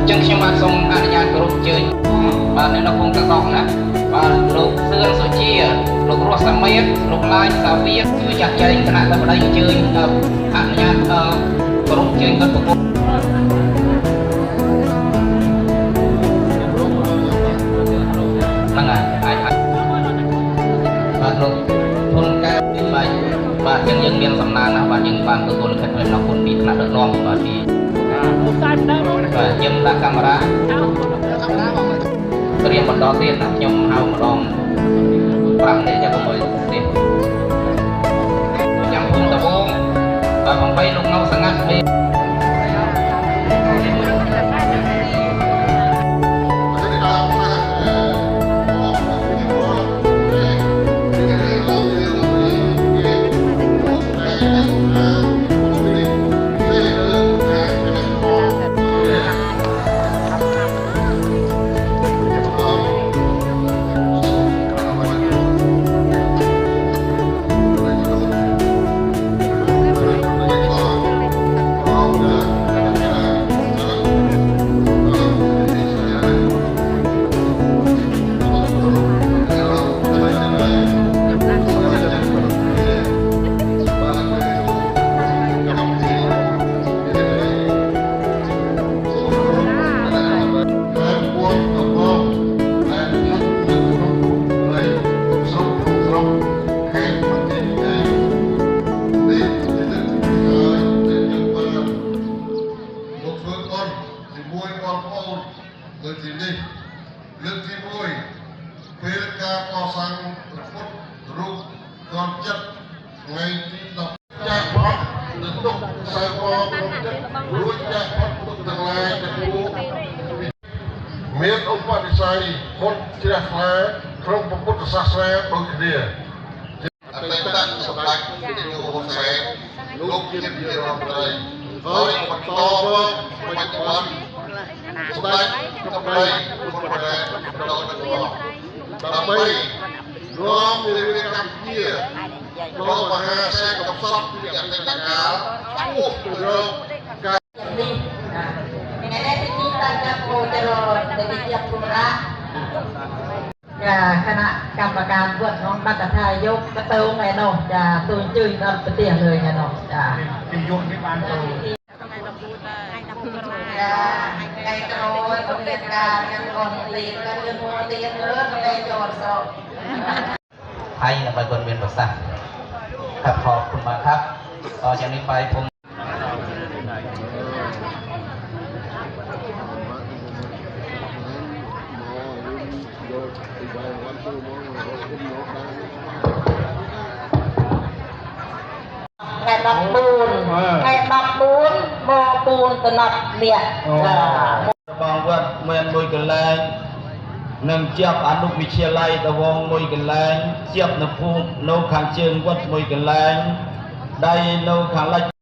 ចឹងខ្ញុំបាទសូមអនុញ្ញាតគោរពអញ្ជើញបាទនៅក្នុងកកណាបាទលោកសឿនសុជាលោករស់សាមៀតលោកឡាយសាវាជួយចាត់ចែងគណៈរដ្ឋមន្ត្រីអញ្ជើញអនុញ្ញាតគោរពអញ្ជើញគាត់ប្រគល់ហ្នឹងហើយអាចបាទលោកធនកែបាទចឹងយើងមានសំណាងណាស់បាទយើងបានទទួលលិខិតអំណរគុណពីគណៈដឹកនាំបាទពីបាទខ្ញុំដាក់កាមេរ៉ារៀនបន្តទៀតណាខ្ញុំហៅម្ដង5នាទីចាំ6ទៀតយ៉ាងគុំតវងបាទ8លោកនៅសង្កាត់មេមានឧបនិស្ស័យមុតជ្រះថ្លាក្នុងពុទ្ធសាសនាដូចគ្នាអតីតសម្ដេចនាយកហ៊ុនសែនលោកជានាយករដ្ឋមន្ត្រីហើយបន្តមកបច្ចុប្បន្នសម្ដេចកម្ពុជាហ៊ុនសែនបន្តដើម្បីនាំវិទ្យាកម្ពុជាក្នុងមហាសេកកំសត់ពីអតីតកាលឆ្ពោះទៅរកការคณะกรรมการบวชน้องบัตรทายกกระเตงไงเนาะจะตัวจืดกันไปเตี้ยเลยไงเนาะจะที่ยกที่บ้านตัวไก่โตต้องเรียนการกันก่อนเรียนกันเรียนมัวเรียนเนื้อไปโจทย์สอบให้บางคนเรียนภาษาครับขอบคุณมากครับต่อจากนี้ไปผมngày đập bún mò bún từ nọt liệt bong vật men môi cái lạnh nâng chập ăn đục bị chia lay tờ vong môi cái lạnh chập nấp phun nấu kháng trường vật môi cái lạnh đây nâu khả lạch